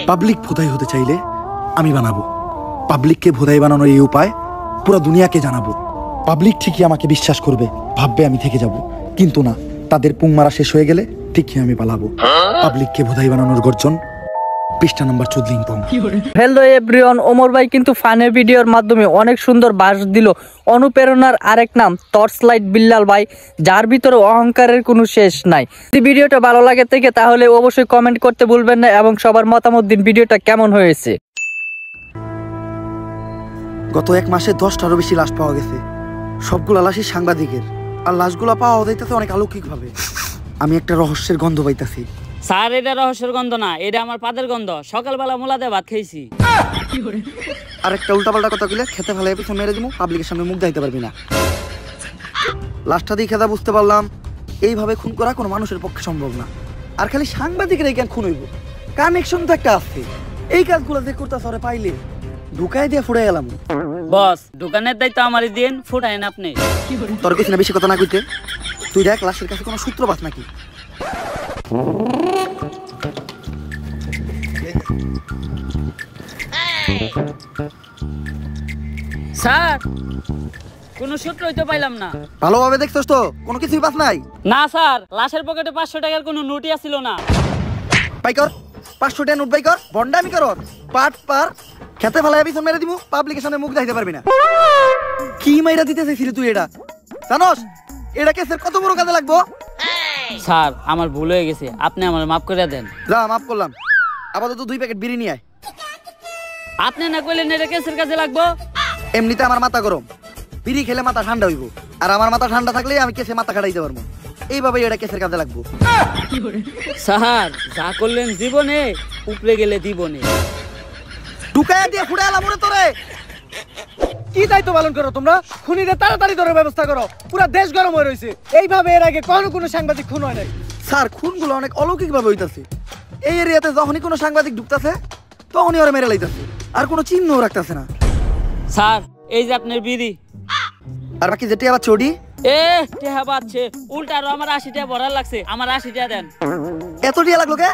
Public ভোদাই হতে চাইলে আমি বানাবো। পাবলিককে ভোদাই বানানোর এই উপায় পুরো দুনিয়াকে জানাবো। পাবলিক ঠিকই আমাকে বিশ্বাস করবে, ভাববে আমি থেকে যাব, কিন্তু না, তাদের পুং মারা শেষ হয়ে গেলে ঠিকই আমি পালাবো। পাবলিককে ভোদাই বানানোর গর্জন, পৃষ্ঠা নাম্বার 14। হ্যালো এভরিওয়ান, ওমর ভাই কিন্তু ফানের ভিডিওর মাধ্যমে অনেক সুন্দর বাস দিল। অনুপ্রেরণার আরেক নাম টর্চলাইট বিল্লাল ভাই, যার ভিতরে অহংকারের কোনো শেষ নাই। যদি ভিডিওটা ভালো লাগে থেকে তাহলে অবশ্যই কমেন্ট করতে ভুলবেন না এবং সবার মতামত দিন ভিডিওটা কেমন হয়েছে। গত এক মাসে 10টারও বেশি লাশ পাওয়া গেছে। সবগুলা লাশই সাংবাদিকের, আর লাশগুলা পাওয়া যাইতেছে অনেক অলৌকিকভাবে। আমি একটা রহস্যের গন্ধ পাইতাছি। স্যার, এটা রহস্যের গন্ধ না, এটা আমার পাদের গন্ধ। সকালবেলা মোলাতে ভাত খাইছি। আর একটা উল্টাপাল্টা কথা কইলে খেতে ফেলে পিছনে মেরে দিমু, পাবলিকের সামনে মুখ দেখাইতে পারবি না। লাশটা দিয়ে খেদা বুঝতে পারলাম এইভাবে খুন করা কোনো মানুষের পক্ষে সম্ভব না। আর খালি সাংবাদিকের কেন খুন হইব? কানেকশন তো একটা আছে। এই কাজগুলো যে করতে সরে পাইলে ঢুকাই দিয়ে ফুড়ে গেলাম। বস, দোকানের দায়িত্ব আমারই দিন, ফুটাইন আপনি। তোর কিছু না বেশি কথা না কইতে, তুই দেখ লাশের কাছে কোনো সূত্র পাস নাকি। স্যার, কোনো সূত্রই তো পাইলাম না। ভালোভাবে দেখছস তো? কোনো কিছুই পাস নাই? না স্যার, লাশের পকেটে 500 টাকার কোনো নোটই ছিল না। বাই কর 500 টাকা নোট, বাই কর। বন্ডামি কর, পাট পার খেতে ফেলায় পিছন মেরে দিমু, পাবলিকের সামনে মুখ দেখাইতে পারবি না। কি মাইরা দিতে চাইছিলি তুই? এটা জানোস এটা কেসের কত বড় কাজে লাগবো? স্যার, আমার ভুল হয়ে গেছে, আপনি আমার মাফ করে দেন। যা, মাফ করলাম। আপাতত 2 প্যাকেট বিড়ি নিয়ে আয়। আপনি না কইলেন এটা কেসের কাজে লাগবো? এমনিতে আমার মাথা গরম, বিড়ি খেলে মাথা ঠান্ডা হইব। আর আমার মাথা ঠান্ডা থাকলে আমি কেসে মাথা খাটাইতে পারবো। এইভাবে এটা কেসের কাজে লাগবো। স্যার, যা করলেন জীবনে, উপরে গেলে জীবনে। ঢুকায় দিয়ে ফুড়ে এলাম ওরে তোরে। কি দায়িত্ব পালন করো তোমরা? খুনিদের তাড়াতাড়ি ধরার ব্যবস্থা করো, পুরো দেশ গরম হয়ে রয়েছে। এইভাবে এর আগে কোনো সাংবাদিক খুন হয় নাই। স্যার, খুনগুলো অনেক অলৌকিক ভাবে হইতাছে। এই এরিয়াতে যখনই কোনো সাংবাদিক ঢুকতেছে তখনই ওরা মেরে লাইতাছে, আর কোনো চিহ্নও রাখতেছে না। স্যার, এই যে আপনার বিড়ি। আর বাকি যেটা আবার চড়ি টেহা পাচ্ছে উল্টা, আরো আমার 80 টাকা ভরার লাগছে। আমার 80 টাকা দেন। এত টিয়া লাগলো কে?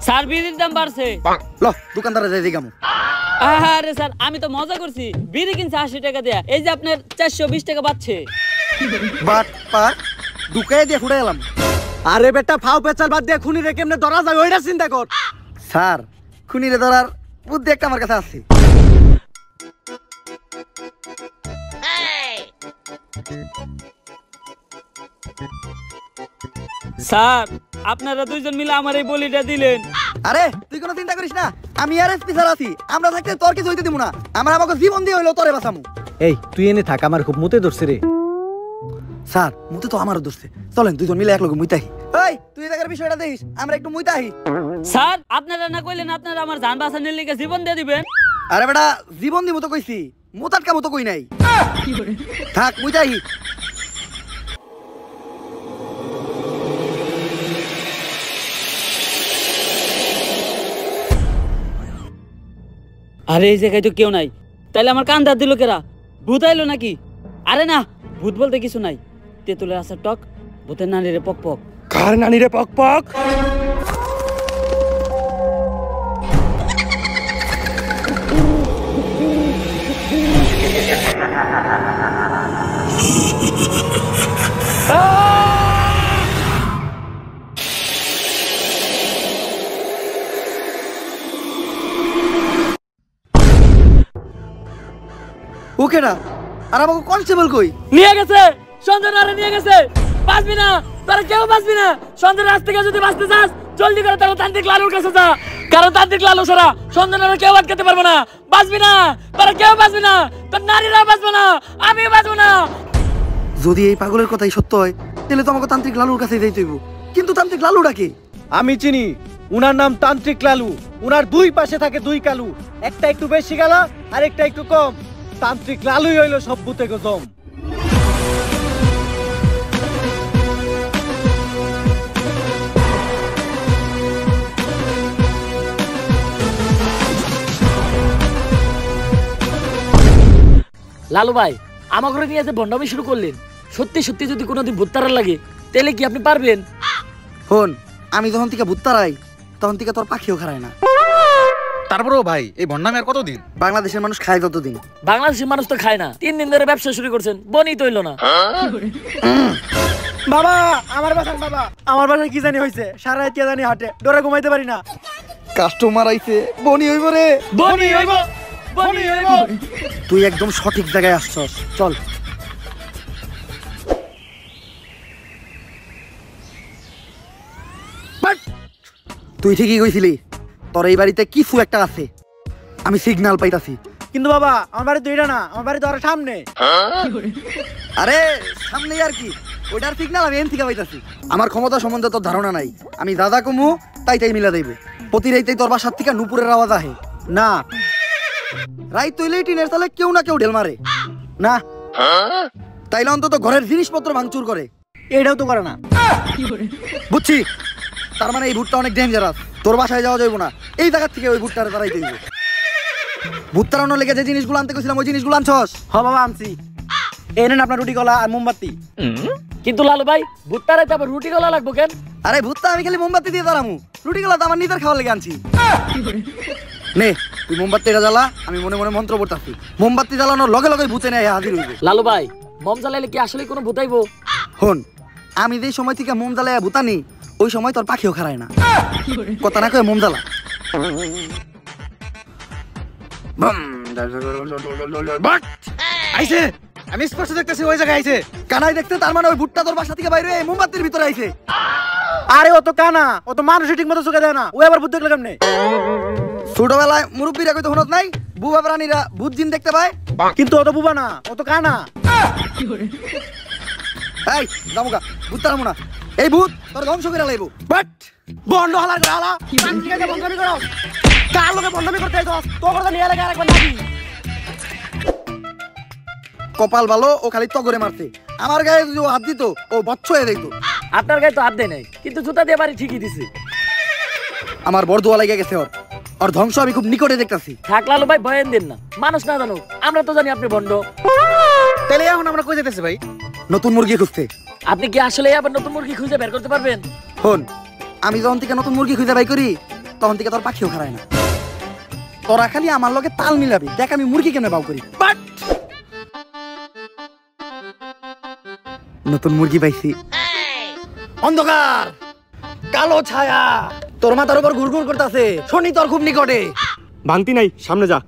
স্যার, বিড়ির দাম বাড়ছে। ল দোকানদারে যাই দিগামু। আরে স্যার, আমি তো মজা করছি। বিড়ি কিনছে 80 টাকা দেয়া, এই যে আপনার 420 টাকা পাচ্ছে। বাট পার ঢুকায় দিয়ে ফুড়ে এলাম। আরে বেটা, ফাও পেচাল বাদ দিয়ে খুনিরে কেমনে ধরা যায় ওইটা চিন্তা কর। স্যার, খুনিরে ধরার বুদ্ধি একটা আমার কাছে আছে। স্যার, আপনারা দুইজন মিলে আমার এই বলিটা দিলেন। আরে তুই কোনো চিন্তা করিস না, আমি আর এসপি স্যার আছি। আমরা থাকতে তোর কিছু হইতে দিব না। আমরা আমাকে জীবন দিয়ে হইলো তোরে বাঁচামু। এই তুই এনে থাক, আমার খুব মুতে ধরছে রে। স্যার, মুতে তো আমারও ধরছে। চলেন দুজন মিলে একলগে মুইতাহি। এই তুই দেখার বিষয়টা দেখিস, আমরা একটু মুইতাহি। স্যার, আপনারা না কইলেন আপনারা আমার জান বাঁচানোর লিগে জীবন দিয়ে দিবেন? আরে বেটা, জীবন দিব তো কইছি, মুতাটকা মতো কই নাই। থাক মুইতাহি। আরে এই জায়গায় তো কেউ নাই, তাইলে আমার কান দাঁত দিল কেরা? ভূত আইলো নাকি? আরে না, ভূত বলতে কিছু নাই। তেঁতুলের আসার টক, ভূতের নানিরে পক পক। কার নানিরে পক পক? ওকে না, আর আমাকে কনস্টেবল কই? নিয়ে গেছে, সঞ্জনারে নিয়ে গেছে। বাঁচবি না, তোরা কেউ বাঁচবি না। সঞ্জনার কাছ থেকে যদি বাঁচতে চাস জলদি করে তারা তান্ত্রিক লালুর কাছে যা, কারণ তান্ত্রিক লালু ছাড়া সঞ্জনারে কেউ আটকাতে পারবে না। বাঁচবি না, তোরা কেউ বাঁচবি না, তোর নারীরা বাঁচবে না, আমি বাঁচবো না। যদি এই পাগলের কথাই সত্য হয় তাহলে তো আমাকে তান্ত্রিক লালুর কাছে যাইতে হইব। কিন্তু তান্ত্রিক লালুটা কে? আমি চিনি, উনার নাম তান্ত্রিক লালু। উনার 2 পাশে থাকে 2 কালু, একটা একটু বেশি গালা আর একটা একটু কম। তান্ত্রিক লালুই হইল সব ভূতে গজম। লালু ভাই, আমার ঘরে নিয়ে যে বন্ডামি শুরু করলেন, সত্যি সত্যি যদি কোনোদিন ভূত তাড়া লাগে তাহলে কি আপনি পারবেন? হন, আমি যখন থেকে ভূত তাড়াই তখন থেকে তোর পাখিও খারায় না। তারপরেও ভাই এই ভন্ডামি আর কতদিন? বাংলাদেশের মানুষ খায় ততদিন। বাংলাদেশের মানুষ তো খায় না, 3 দিন ধরে ব্যবসা শুরু করছেন, বনি তো হইলো না। বাবা আমার বাসায় বাবা, আমার বাসায় কি জানি হয়েছে, সারা রাত কে জানি হাটে, ডরে ঘুমাইতে পারি না। কাস্টমার আইছে, বনি হইব রে। বনি হইব, বনি হইব। তুই একদম সঠিক জায়গায় আসছস, চল। তুই ঠিকই কইছিলি, তোর এই বাড়িতে কিছু একটা আছে, আমি সিগন্যাল পাইতাছি। কিন্তু বাবা আমার বাড়ি তো এটা না, আমার বাড়ি তো আরো সামনে। আরে সামনে আর কি, ওইটার সিগন্যাল আমি এন থেকে পাইতাছি। আমার ক্ষমতা সম্বন্ধে তোর ধারণা নাই, আমি দাদা কমু তাই মিলা দেব। প্রতি রাইতেই তোর বাসার থেকে নুপুরের আওয়াজ আহে না। রাইত তৈলেই টিনের তালে কেউ না কেউ ঢেল মারে না, তাইলে অন্তত ঘরের জিনিসপত্র ভাঙচুর করে। এটাও তো করে না। বুঝছি, তার মানে এই ভুট্টা অনেক ডেঞ্জারাস। তোর বাসায় যাওয়া যাইব না, এই জায়গা থেকে ওই ভুট্টারে তারাই দেব। ভূত তাড়ানোর লেগে যে জিনিসগুলো আনতে কইছিলাম ওই জিনিসগুলো আনছস? হ বাবা আনছি, এই নেন আপনার রুটি কলা আর মোমবাতি। কিন্তু লালু ভাই ভুট্টারে তারপর রুটি গলা লাগবো কেন? আরে ভূতটা আমি খালি মোমবাতি দিয়ে দাঁড়ামু, রুটি গুলো তো আমার নিজের খাওয়ার লেগে আনছি। নে তুই মোমবাতিটা জ্বালা, আমি মনে মনে মন্ত্র পড়তাছি। মোমবাতি জ্বালানোর লগে লগে ভূতে নেয় হাজির হইবে। লালু ভাই মম জ্বালাইলে কি আসলে কোনো ভূতাইবো? হন, আমি যেই সময় থেকে মোম জ্বালাইয়া ভূতানি ওই সময় তোর পাখিও খারায় না। কথা না কয়ে মোম জ্বালা। আইছে, আমি স্পষ্ট দেখতেছি ওই জায়গায় আইছে। কানাই দেখতে, তার মানে ওই ভুট্টা তোর বাসা থেকে বাইরে মোমবাতির ভিতরে আইছে। আরে ও তো কানা, ও তো মানুষই ঠিক মতো চোখে দেয় না, ও আবার ভূত দেখলে কেমনে? ছোটবেলায় মুরব্বীরা কইতো হনত নাই, বুবা প্রাণীরা ভূত জিন দেখতে পায়। কিন্তু ও তো বুবা না, ও তো কানা। এই জামুকা, ভূত তাড়ামু না, এই ভূত তোর ধ্বংস করে লাইব। বাট বন্ধ হালার করে হালা, ঠিক আছে বন্ধ করো। কার লোকে বন্ধ করতে আইছস? তো কথা নিয়ে লাগে আরেকবার নাকি? কপাল ভালো, ও খালি তগরে মারছে। আমার গায়ে যদি ও হাত দিত ও বচ্চ হয়ে দেখতো। আপনার গায়ে তো হাত দেয় নাই, কিন্তু জুতা দিয়ে বাড়ি ঠিকই দিছে। আমার বড় দোয়া লেগে গেছে, ওর ধ্বংস আমি খুব নিকটে দেখতাছি। থাক লালু ভাই, ভয়েন দেন না, মানুষ না জানুক, আমরা তো জানি আপনি ভণ্ড। তাহলে এখন আমরা কই যেতেছি ভাই? নতুন মুরগি খুঁজতে। আপনি কি আসলে আবার নতুন মুরগি খুঁজে বের করতে পারবেন? হন, আমি যখন থেকে নতুন মুরগি খুঁজে বাই করি তখন থেকে তোর পাখিও খারায় না। তোরা খালি আমার লগে তাল মিলাবি, দেখ আমি মুরগি কেন বাউ করি। বাট নতুন মুরগি পাইছি। অন্ধকার, কালো ছায়া তোর মাথার উপর ঘুরঘুর করতেছে, শনি তোর খুব নিকটে। ভাঙতি নাই, সামনে যা।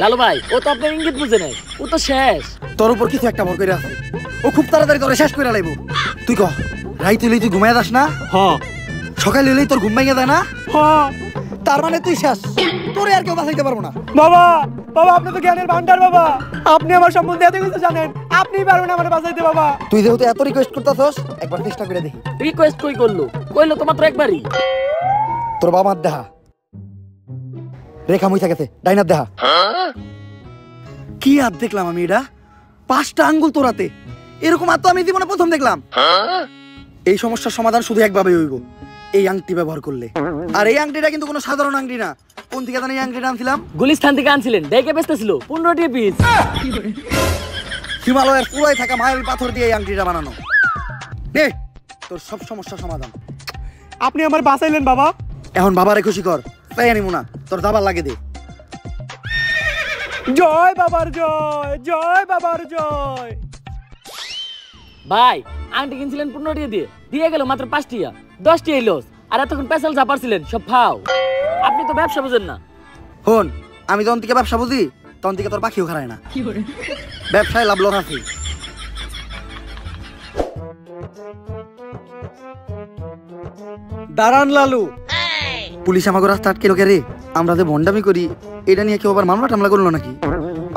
লালু ভাই ও তো আপনার ইঙ্গিত বুঝে নাই, ও তো শেষ। তোর উপর কিছু একটা ভর করে আছে, ও খুব তাড়াতাড়ি তোরে শেষ করে লাইব। তুই কহ, রাইত হইলেই তুই ঘুমায় যাস না? হ্যাঁ সকাল হইলেই তোর ঘুম ভেঙে যায় না? হ্যাঁ। তার মানে তুই শেষ, তোরে আর কেউ বাঁচাইতে পারবো না। বাবা বাবা, আপনি তো জ্ঞানের ভান্ডার বাবা, আপনি আমার সম্বন্ধে এত কিছু জানেন, আপনিই পারবেন আমার বাঁচাইতে বাবা। তুই যেহেতু এত রিকোয়েস্ট করতেছস, একবার চেষ্টা করে দেখি। রিকোয়েস্ট কই করলো? কইলো তো মাত্র একবারই। তোর বাবার দেহা রেখা মুইথা গেছে, ডাইনার দেহা। কি হাত দেখলাম আমি, এটা 5টা আঙ্গুল তোরাতে, এরকম হাত তো আমি জীবনে প্রথম দেখলাম। এই সমস্যার সমাধান শুধু একভাবে হইব, এই আংটি ব্যবহার করলে। আর এই আংটিটা কিন্তু কোনো সাধারণ আংটি না। কোন থেকে জানি এই আংটিটা আনছিলাম? গুলিস্তান থেকে আনছিলেন, দেখে বেচতেছিল 15টি পিস। হিমালয়ের পুরাই থাকা মায়াবী পাথর দিয়ে এই আংটিটা বানানো। নে তোর সব সমস্যার সমাধান। আপনি আমার বাঁচাইলেন বাবা। এখন বাবারে খুশি কর, তাই আনিমু না, তোর দাবার লাগে দে। জয় বাবার জয়, জয় বাবার জয়। ভাই আংটি কিনছিলেন 15টি দিয়ে গেল মাত্র 5টিয়া, 10টি লস। আর এতক্ষণ পেছাল চাপারছিলেন, সব ফাও। আপনি তো ব্যবসা বুঝেন না। হন, আমি যখন থেকে ব্যবসা বুঝি তখন থেকে তোর পাখিও খারায় না। ব্যবসায় লাভ লস আছে। দাঁড়ান লালু। পুলিশ আমাকে রাস্তা আটকে লোকে রে, আমরা যে ভন্ডামি করি এটা নিয়ে কেউ আবার মামলা টামলা করলো নাকি?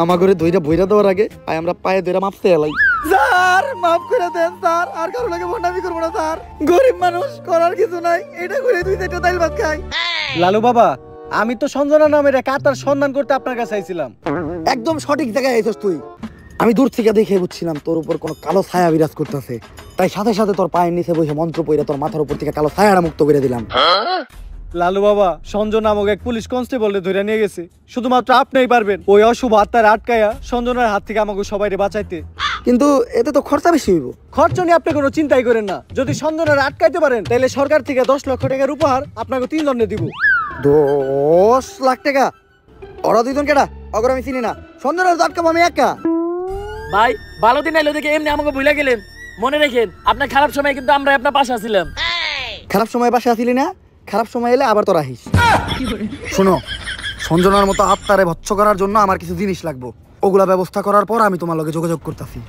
আমার ঘরে দইরা বইরা দেওয়ার আগে আয় আমরা পায়ে দইরা মাপতে এলাই। স্যার মাফ করে দেন স্যার, আর কারো লাগে ভন্ডামি করবো না স্যার। গরিব মানুষ, করার কিছু নাই, এটা করে 2-4টা দাইল ভাত খাই। লালু বাবা, আমি তো সঞ্জনা নামের এক আত্মার সন্ধান করতে আপনার কাছে আইছিলাম। একদম সঠিক জায়গায় আইছস তুই। আমি দূর থেকে দেখে বুঝছিলাম তোর উপর কোনো কালো ছায়া বিরাজ করতেছে, তাই সাথে সাথে তোর পায়ের নিচে বসে মন্ত্র পড়ে তোর মাথার উপর থেকে কালো ছায়াটা মুক্ত করে দিলাম। লালু বাবা, সঞ্জনা নামক এক পুলিশ কনস্টেবল ধরে নিয়ে গেছে, শুধুমাত্র আপনিই পারবেন ওই অশুভ আত্মার আটকায়া সঞ্জনার হাত থেকে আমাকে সবাইরে বাঁচাইতে। কিন্তু এতে তো খরচা বেশি হইব। খরচ নিয়ে আপনি কোনো চিন্তাই করেন না, যদি সঞ্জনার আটকাইতে পারেন তাহলে সরকার থেকে 10 লক্ষ টাকার উপহার আপনাকে 3 জনে দিব। 10 লাখ টাকা? ওরা দুইজন কেডা? অগর আমি চিনি না। সঞ্জনার আটকাবো আমি একা? ভাই ভালো দিন এলো দেখে এমনি আমাকে ভুলে গেলেন। মনে রেখেন আপনার খারাপ সময় কিন্তু আমরা আপনার পাশে আছিলাম। খারাপ সময় পাশে আসিলি না, খারাপ সময় এলে আবার তোরা আহিস। শোনো, সঞ্জনার মতো আত্মারে ভৎস করার জন্য আমার কিছু জিনিস লাগবে, ওগুলা ব্যবস্থা করার পর আমি তোমার লগে যোগাযোগ করতেছি।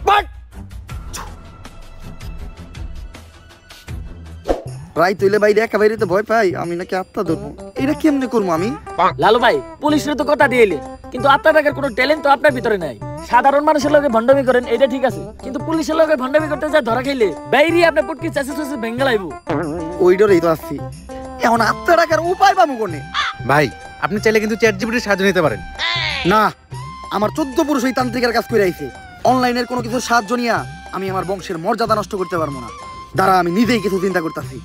রাই তৈলে বাইরে একা বাইরে তো ভয় পাই, আমি নাকি আত্মা ধরবো, এটা কেমনে করবো আমি? লালু ভাই পুলিশের তো কথা দিয়ে এলেন, কিন্তু আপনার টাকার কোনো ট্যালেন্ট তো আপনার ভিতরে নাই। সাধারণ মানুষের লগে ভণ্ডামি করেন এটা ঠিক আছে, কিন্তু পুলিশের লগে ভণ্ডামি করতে যা ধরা খাইলে বাইরে আপনার পুটকি চাষে চাষে ভেঙ্গে লাইব। ওই ডরেই তো আসছি। এখন আত্মা টাকার উপায় পাবো কোনে? ভাই আপনি চাইলে কিন্তু চ্যাট জিপিটির সাহায্য নিতে পারেন। না, আমার 14 পুরুষ ওই তান্ত্রিকের কাজ করে আইছে। অনলাইনের কোনো কিছু সাহায্য নিয়া আমি আমার বংশের মর্যাদা নষ্ট করতে পারবো না। দাঁড়া, আমি নিজেই কিছু চিন্তা করতেছি।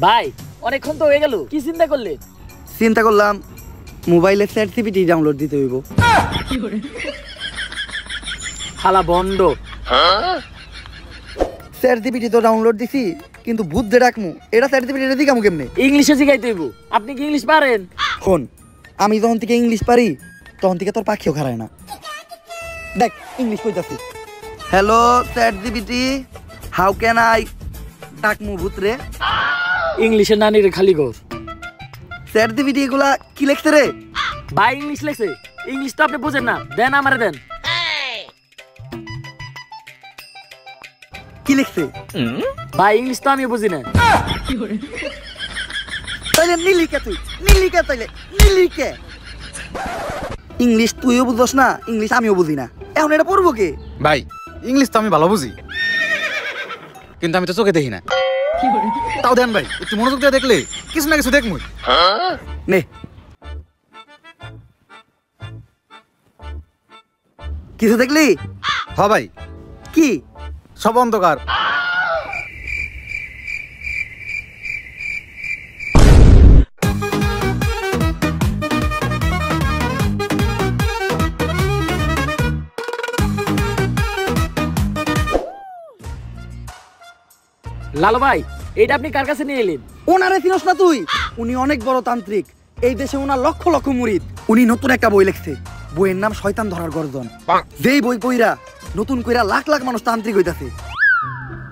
ভাই অনেকক্ষণ তো হয়ে গেল, কি চিন্তা করলেন? চিন্তা করলাম মোবাইলে চ্যাট জিপিটি ডাউনলোড দিতে হইব। হালা বন্ড। চ্যাট জিপিটি তো ডাউনলোড দিছি, কিন্তু ভূত দে ডাকমু, এটা চ্যাট জিপিটি এটা দিকামু কেমনে? ইংলিশে শিখাইতে হইব। আপনি কি ইংলিশ পারেন? শোন, আমি যখন থেকে ইংলিশ পারি তখন থেকে তোর পাখিও খারায় না। দেখ ইংলিশ কইতাছি। Hello chat GPT, how can I ডাকমু ভূত রে? ইংলিশে নানির খালি ঘর। চ্যাট জিপিটি এগুলা কি লেখছে রে? ভাই ইংলিশ লেখছে, ইংলিশ তো আপনি বুঝেন না, দেন আমারে দেন। কি লিখছে? ভাই ইংলিশ তো আমি বুঝি না। তাইলে নীলিকে তুই নীলিকে, তাইলে নীলিকে। ইংলিশ তুইও বুঝছস না, ইংলিশ আমিও বুঝি না, এখন এটা পড়বো কে? ভাই ইংলিশ তো আমি ভালো বুঝি, কিন্তু আমি তো চোখে দেখি না। তাও দেন ভাই, একটু মনোযোগ দিয়ে দেখলে কিছু না কিছু দেখমু। নে, কিছু দেখলি? হ ভাই, কি? সব অন্ধকার। লালু ভাই এটা আপনি কার কাছে নিয়ে এলেন? ওনারে চিনস না তুই? উনি অনেক বড় তান্ত্রিক, এই দেশে ওনার লক্ষ লক্ষ মুরিদ। উনি নতুন একটা বই লিখছে, বইয়ের নাম শয়তান ধরার গর্জন। যেই বই পইরা নতুন কইরা লাখ লাখ মানুষ তান্ত্রিক হইতাছে।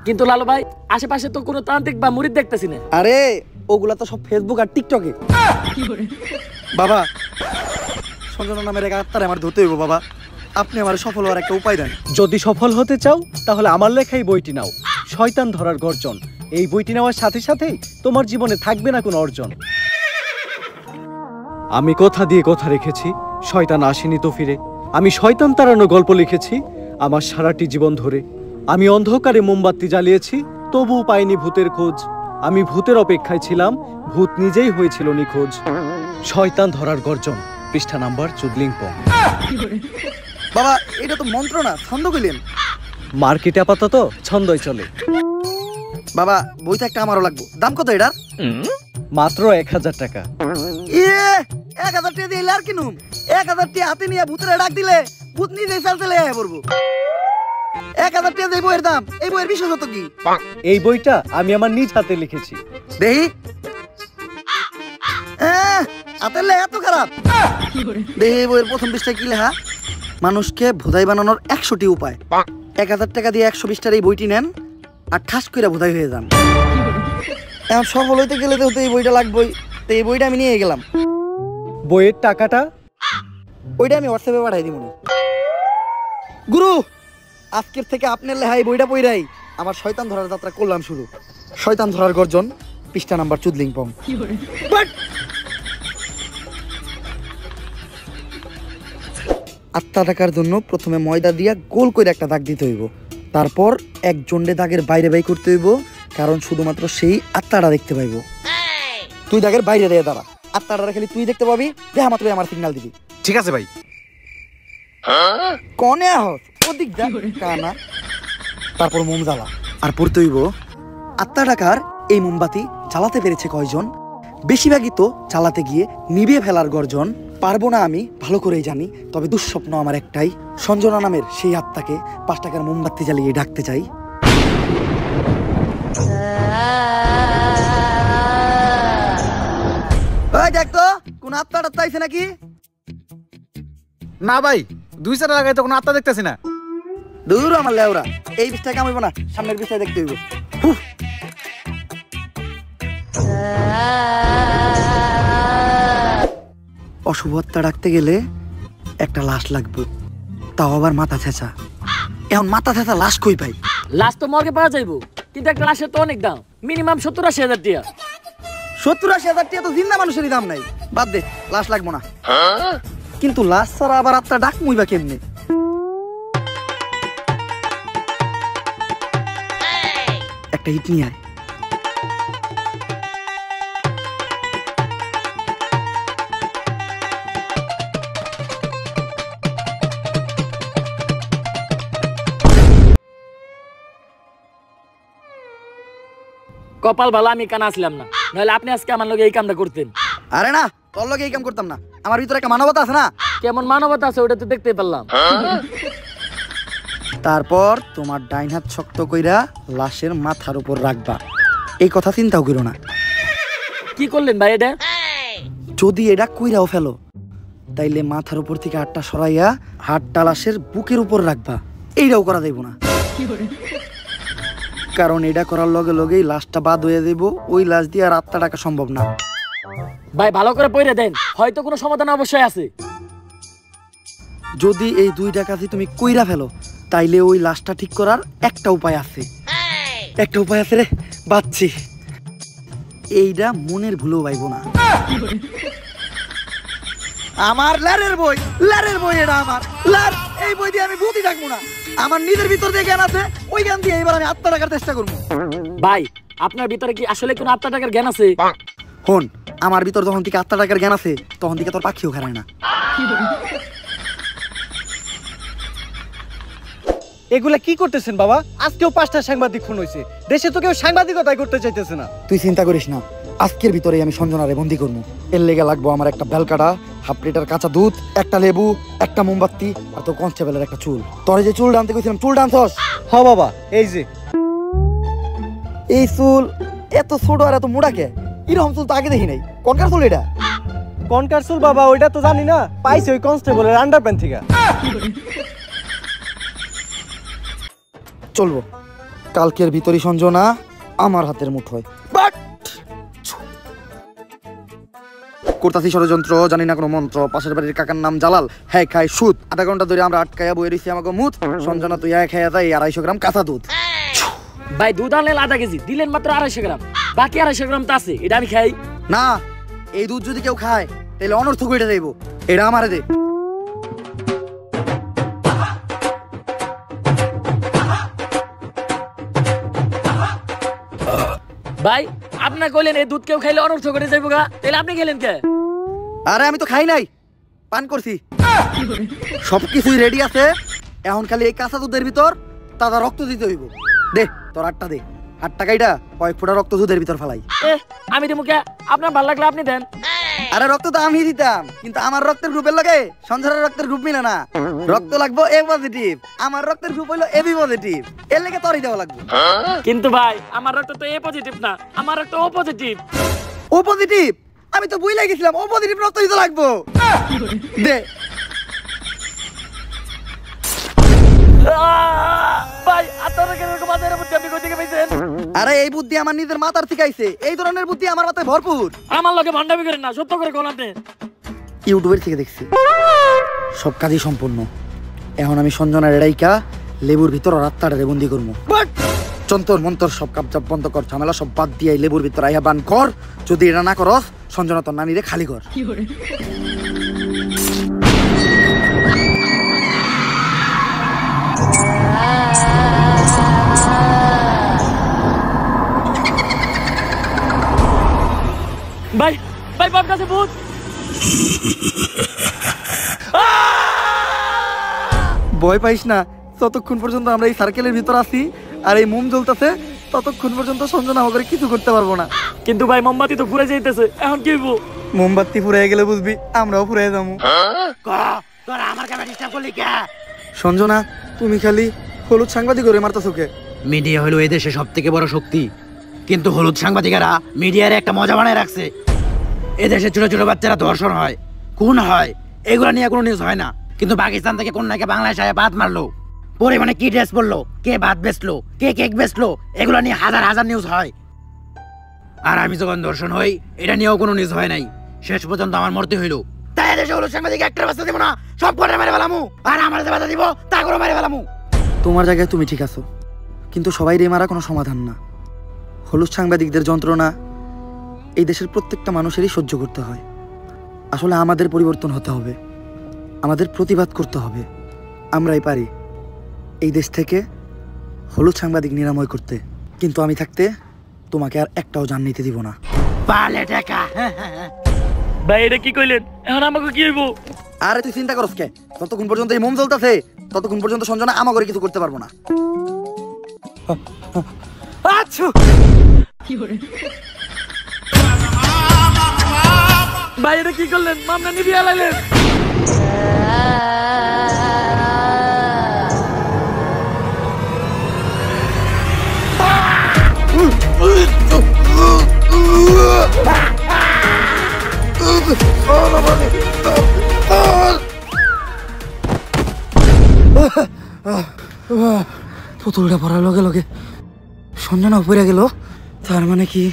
কিন্তু লালু ভাই আশেপাশে তো কোনো তান্ত্রিক বা মুরিদ দেখতেছি না। আরে ওগুলা তো সব ফেসবুক আর টিকটকে। বাবা, সঞ্জনা নামের এক আত্মারে আমার ধরতে হইব বাবা, আপনি আমার সফল হওয়ার একটা উপায় দেন। যদি সফল হতে চাও তাহলে আমার লেখাই বইটি নাও, শয়তান ধরার গর্জন। এই বইটি নেওয়ার সাথে সাথেই তোমার জীবনে থাকবে না কোনো অর্জন। আমি কথা দিয়ে কথা রেখেছি, শয়তান আসেনি তো ফিরে। আমি শয়তান তাড়ানো গল্প লিখেছি আমার সারাটি জীবন ধরে। আমি অন্ধকারে মোমবাতি জ্বালিয়েছি, তবুও পাইনি ভূতের খোঁজ। আমি ভূতের অপেক্ষায় ছিলাম, ভূত নিজেই হয়েছিল নিখোঁজ। শয়তান ধরার গর্জন, পৃষ্ঠা নাম্বার চুদলিংপং। বাবা এটা তো মন্ত্র না, ছন্দ কইলেন। মার্কেটে আপাতত ছন্দই চলে। বাবা বইটা একটা আমারও লাগবো, দাম কত এটার? মাত্র 1000 টাকা। ইয়ে 1000 টাকা দিয়ে আর কিনুম? 1000 টাকা হাতে নিয়ে ভূতের ডাক দিলে ভূত নিজেই চালতে লেগে পড়বো। 1000 টাকা দিয়ে বইয়ের দাম, এই বইয়ের বিশেষত্ব কি? এই বইটা আমি আমার নিজ হাতে লিখেছি। দেহি হাতের লেখা এত খারাপ? দেহি বইয়ের প্রথম পৃষ্ঠায় কি লেখা? মানুষকে ভোদাই বানানোর 100টি উপায়। 1000 টাকা দিয়ে 120টার এই বইটি নেন আর ঠাস করে ভোদাই হয়ে যান। এখন সফল হইতে গেলে তো এই বইটা লাগবেই, তো এই বইটা আমি নিয়ে গেলাম। বইয়ের টাকাটা? ওইটা আমি হোয়াটসঅ্যাপে পাঠাই দিব। গুরু, আজকের থেকে আপনার লেখা এই বইটা পইরাই আমার শয়তান ধরার যাত্রা করলাম শুরু। শয়তান ধরার গর্জন, পৃষ্ঠা নাম্বার চুদলিংপং। আত্মা টাকার জন্য প্রথমে ময়দা দিয়া গোল করে একটা দাগ দিতে হইব, তারপর এক জন্ডে দাগের বাইরে বাই করতে হইব, কারণ শুধুমাত্র সেই আত্মাটা দেখতে পাইব। তুই দাগের বাইরে দিয়ে দাঁড়া, আত্মাটা খালি তুই দেখতে পাবি, দেখা মাত্র আমার সিগন্যাল দিবি। ঠিক আছে ভাই। কনে আহস ওদিক যা কানা। তারপর মোম জ্বালা আর পড়তে হইব, আত্মা টাকার এই মোমবাতি চালাতে পেরেছে কয়জন? বেশিরভাগই তো চালাতে গিয়ে নিভিয়ে ফেলার গর্জন। পারবো না আমি ভালো করেই জানি, তবে দুঃস্বপ্ন আমার একটাই, সঞ্জনা নামের সেই আত্মাকে 5 টাকার মোমবাতি জ্বালিয়ে ডাকতে চাই। আত্মা টাত্মা আইছে নাকি? না ভাই, 2 4 লাগাই তো কোনো আত্মা দেখতেছি না। দূর আমার লেওরা, এই বিষটা কামাইব না, সামনের বিষটা দেখতে হইব। হুফ। অশুভ আত্মা ডাকতে গেলে একটা লাশ লাগবে, তাও আবার মাথা ছেঁচা। এখন মাথা ছেঁচা লাশ কই পাই? লাশ তো মর্গে পাওয়া যাইবো, কিন্তু একটা লাশের তো অনেক দাম, মিনিমাম 70-80 হাজার টাকা। 70-80 হাজার টাকা তো জিন্দা মানুষেরই দাম নাই। বাদ দে, লাশ লাগবো না। কিন্তু লাশ ছাড়া আবার আত্মা ডাক মুইবা কেমনে? একটা হিট নিয়ে আয়। কপাল ভালো আমি কানা আসলাম না, নাহলে আপনি আজকে আমার লগে এই কামটা করতেন। আরে না, তোর লগে এই কাম করতাম না। আমার ভিতরে একটা মানবতা আছে না? কেমন মানবতা আছে ওটা তো দেখতে পারলাম। তারপর তোমার ডাইন হাত শক্ত কইরা লাশের মাথার উপর রাখবা। এই কথা চিন্তাও করো না। কি করলেন ভাই এটা? যদি এটা কইরাও ফেলো, তাইলে মাথার উপর থেকে হাতটা সরাইয়া হাতটা লাশের বুকের উপর রাখবা। এইটাও করা যাইব না, কারণ এটা করার লগে লগেই লাশটা বাদ হয়ে যাইব। ওই লাশ দিয়ে আর আত্মা ডাকা সম্ভব না। ভাই ভালো করে পড়ে দেন, হয়তো কোনো সমাধান অবশ্যই আছে। যদি এই 2টা কাজই তুমি কইরা ফেলো, তাইলে ওই লাশটা ঠিক করার একটা উপায় আছে। একটা উপায় আছে রে, বাচ্চি। এইটা মনের ভুলেও পাইব না। আমার লারের বই, লারের বই এটা আমার লার। এই বই দিয়ে আমি ভূতই ডাকবো না। আমার নিজের ভিতর দিয়ে জ্ঞান আছে, ওই জ্ঞান দিয়ে এবার আমি আত্মা ডাকার চেষ্টা করবো। ভাই আপনার ভিতরে কি আসলে কোনো আত্মা টাকার জ্ঞান আছে? হন, আমার ভিতর যখন থেকে আত্মা ডাকার জ্ঞান আছে, তখন থেকে তোর পাখিও খারায় না। এগুলা কি করতেছেন বাবা? আজকেও 5টা সাংবাদিক খুন হয়েছে। দেশে তো কেউ সাংবাদিকতাই করতে চাইতেছে না। তুই চিন্তা করিস না, আজকের ভিতরেই আমি সঞ্জনারে বন্দি করবো। এর লেগে লাগবো আমার একটা বেলকাটা, 1/2 লিটার কাঁচা দুধ, একটা লেবু, একটা মোমবাতি, আর তো কনস্টেবলের একটা চুল। তোরে যে চুল টানতে কইছিলাম, চুল টানছস? হ বাবা, এই যে। এই চুল এত ছোট আর এত মোটা কে? এরকম চুল তো আগে দেখি নাই। কোনকার চুল এটা? কনকার চুল বাবা, ওইটা তো জানি না, পাইছে ওই কনস্টেবলের আন্ডারপ্যান্ট থেকে। চলবো, কালকের ভিতরই সঞ্জনা আমার হাতের মুঠোয়। করতাছি ষড়যন্ত্র, জানি না কোনো মন্ত্র। পাশের বাড়ির কাকার নাম জালাল, হ্যাঁ খায় সুদ। 1/2 ঘন্টা ধরে আমরা আটকায়া বয়ে রয়েছি আমাকে মুত। সঞ্জনা তুই এক খাইয়া যাই 250 গ্রাম কাঁচা দুধ। ভাই দুধ আনলেন 1/2 কেজি, দিলেন মাত্র 250 গ্রাম, বাকি 250 গ্রাম তো আছে, এটা আমি খাই না। এই দুধ যদি কেউ খায় তাহলে অনর্থক হয়ে যাইব। এটা আমারে দে। ভাই আপনি কইলেন এই দুধ কেউ খাইলে অনর্থ করে যাইব গা, তাহলে আপনি খেলেন কে? আরে আমি তো খাই নাই, পান করছি। সবকিছুই রেডি আছে, এখন খালি এই কাঁচা দুধের ভিতর তাজা রক্ত দিতে হইব। দে তোর 8টা দে। 8 টাকাইটা কয়েক ফোঁটা রক্ত দুধের ভিতর ফেলাই। আমি দেবো কে? আপনার ভালো লাগলে আপনি দেন। আরে রক্ত তো আমি দিতাম, কিন্তু আমার রক্তের গ্রুপের লগে সঞ্জয়ের রক্তের গ্রুপ মিলে না। রক্ত লাগবো এ পজিটিভ, আমার রক্তের গ্রুপ হইলো এবি পজিটিভ। এর লেগে তোরই দেওয়া লাগবে। কিন্তু ভাই আমার রক্ত তো এ পজিটিভ না, আমার রক্ত ও পজিটিভ। ও পজিটিভ? আমি তো বুঝলাই গেছিলাম ও পজিটিভ রক্ত দিতে লাগবো। দে। ভাই আপনারা কেন এরকম বাজারের মধ্যে আপনি কই থেকে পাইছেন? আরে এই বুদ্ধি আমার নিজের মাথার থেকে আইছে। এই ধরনের বুদ্ধি আমার মাথায় ভরপুর। আমার লগে ভান্ডামি করেন না, সত্য করে কোন আপনি? ইউটিউবের থেকে দেখছি। সব কাজই সম্পূর্ণ। এখন আমি সঞ্জনার এড়াইকা লেবুর ভিতর রাত্তাটারে বন্দি করবো। যন্তর মন্তর সব কাপচাপ বন্ধ কর, ঝামেলা সব বাদ দিয়ে লেবুর ভিতর আইয়া বান কর। যদি এটা না করস, সঞ্জনা তোর নানিরে খালি কর। ভাই ভাই বাপ কাছে ভূত। ভয় পাইস না, ততক্ষণ পর্যন্ত আমরা এই সার্কেলের ভিতর আছি আর এই মোম জ্বলতেছে, ততক্ষণ পর্যন্ত সঞ্জনা আমাদের কিছু করতে পারবো না। কিন্তু ভাই মোমবাতি তো ঘুরে যাইতেছে, এখন কি হইব? মোমবাতি ফুরাই গেলে বুঝবি আমরাও ফুরাই যাবো। সঞ্জনা তুমি খালি হলুদ সাংবাদিক করে মারতেছো কে? মিডিয়া হলো এদেশে সব থেকে বড় শক্তি, কিন্তু হলুদ সাংবাদিকেরা মিডিয়ার একটা মজা বানায় রাখছে। এদেশে ছোট ছোট বাচ্চারা ধর্ষণ হয়, খুন হয়, এগুলা নিয়ে কোনো নিউজ হয় না। কিন্তু পাকিস্তান থেকে কন্যাকে বাংলাদেশে বাদ মারলো, পরিমাণে কি ড্রেস পরলো, কে ভাত বেচলো, কে কেক বেচলো, এগুলা নিয়ে হাজার হাজার নিউজ হয়। আর আমি যখন ধর্ষণ হই, এটা নিয়েও কোনো নিউজ হয় নাই। শেষ পর্যন্ত আমার মরতে হইলো। তাই এদেশে হলো সাংবাদিক একটা বাচ্চা দিব না, সব করে মেরে ফেলামু। আর আমার যে বাধা দিব তা করে মেরে ফেলামু। তোমার জায়গায় তুমি ঠিক আছো, কিন্তু সবাই রে মারা কোনো সমাধান না। হলুদ সাংবাদিকদের যন্ত্রণা এই দেশের প্রত্যেকটা মানুষেরই সহ্য করতে হয়। আসলে আমাদের পরিবর্তন হতে হবে, আমাদের প্রতিবাদ করতে হবে। আমরাই পারি এই দেশ থেকে হলুদ সাংবাদিক নিরাময় করতে। কিন্তু আমি থাকতে তোমাকে আর একটাও জান নিতে দিব না। পালে টাকা। ভাই এটা কি কইলেন? এখন আমাকে কি হইব? আরে তুই চিন্তা করস কে? যতক্ষণ পর্যন্ত এই মোম জ্বলতেছে ততক্ষণ পর্যন্ত সঞ্জনা আমা করে কিছু করতে পারবো না। আচ্ছা ভাই এটা কি করলেন? মামলা নিবি আলাইলেন। পুতুলটা পড়ার লগে লগে সঞ্জনা উপরে গেল, তার মানে কি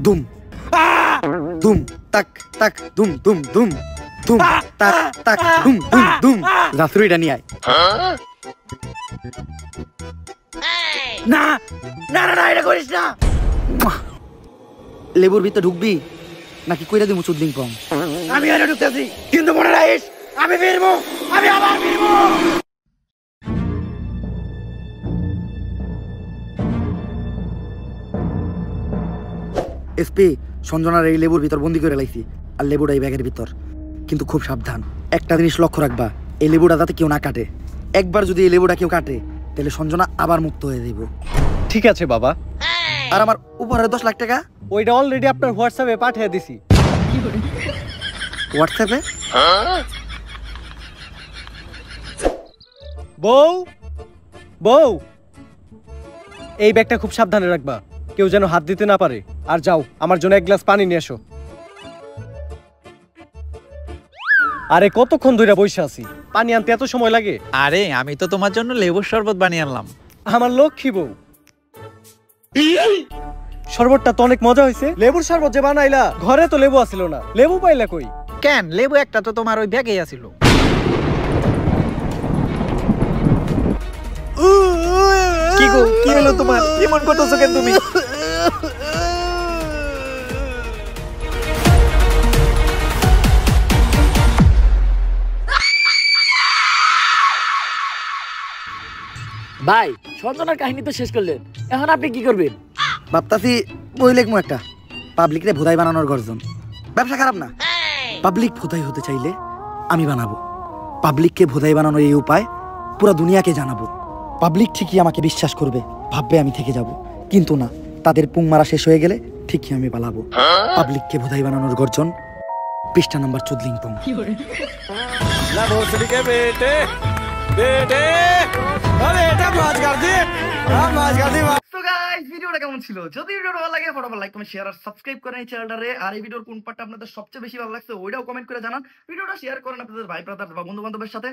দুম দুম তাক তাক দুম দুম দুম দুম তাক তাক দুম দুম দুম। জাসুরিটা নিয়ে আয়। না না না না, এটা করিস না। লেবুর ভিতরে ঢুকবি নাকি কইরা দিমু চুদলিং পং? আমি এনে ঢুকতেছি, কিন্তু মনে রাখিস আমি ফিরবো, আমি আবার ফিরবো। এসপি, সঞ্জনার এই লেবুর ভিতর বন্দি করে লাইছি, আর লেবুটা এই ব্যাগের ভিতর। কিন্তু খুব সাবধান, একটা জিনিস লক্ষ্য রাখবা, এই লেবুটা যাতে কেউ না কাটে। একবার যদি এই লেবুটা কেউ কাটে তাহলে সঞ্জনা আবার মুক্ত হয়ে যাইব। ঠিক আছে বাবা, আর আমার উপহারের 10 লাখ টাকা ওইটা অলরেডি আপনার হোয়াটসঅ্যাপে পাঠিয়ে দিছি। হোয়াটসঅ্যাপে? বউ বউ, এই ব্যাগটা খুব সাবধানে রাখবা, কেউ যেন হাত দিতে না পারে। আর যাও, আমার জন্য 1 গ্লাস পানি নিয়ে এসো। আরে কতক্ষণ ধরে বসে আছি, পানি আনতে এত সময় লাগে? আরে আমি তো তোমার জন্য লেবুর শরবত বানিয়ে আনলাম। আমার লক্ষ্মী বউ, শরবতটা তো অনেক মজা হয়েছে। লেবুর শরবত যে বানাইলা, ঘরে তো লেবু আসিল না, লেবু পাইলা কই? কেন, লেবু একটা তো তোমার ওই ব্যাগেই আছিল। কি গো, কি হলো তোমার? কেমন করতেছো কেন তুমি? ভাই সঞ্জনার কাহিনী তো শেষ করলেন, এখন আপনি কি করবেন? ভাবতাছি বই লেখমু একটা, পাবলিক রে ভোদাই বানানোর গর্জন। ব্যবসা খারাপ না, পাবলিক ভোদাই হতে চাইলে আমি বানাবো। পাবলিককে ভোদাই বানানোর এই উপায় পুরো দুনিয়াকে জানাবো। পাবলিক ঠিকই আমাকে বিশ্বাস করবে, ভাববে আমি থেকে যাব। কিন্তু না, তাদের পুং মারা শেষ হয়ে গেলে ঠিকই আমি পালাবো। পাবলিককে ভোদাই বানানোর গর্জন, পৃষ্ঠা নাম্বার 14 পং। ভিডিওটা কেমন ছিল? যদি ভিডিওটা ভালো লাগে ফটাফট লাইক কমেন্ট শেয়ার আর সাবস্ক্রাইব করেন এই চ্যানেলটারে। আর এই ভিডিওর কোন পার্টটা আপনাদের সবচেয়ে বেশি ভালো লাগছে ওইটাও কমেন্ট করে জানান। ভিডিওটা শেয়ার করেন আপনাদের ভাই ব্রাদার বা বন্ধু বান্ধবের সাথে।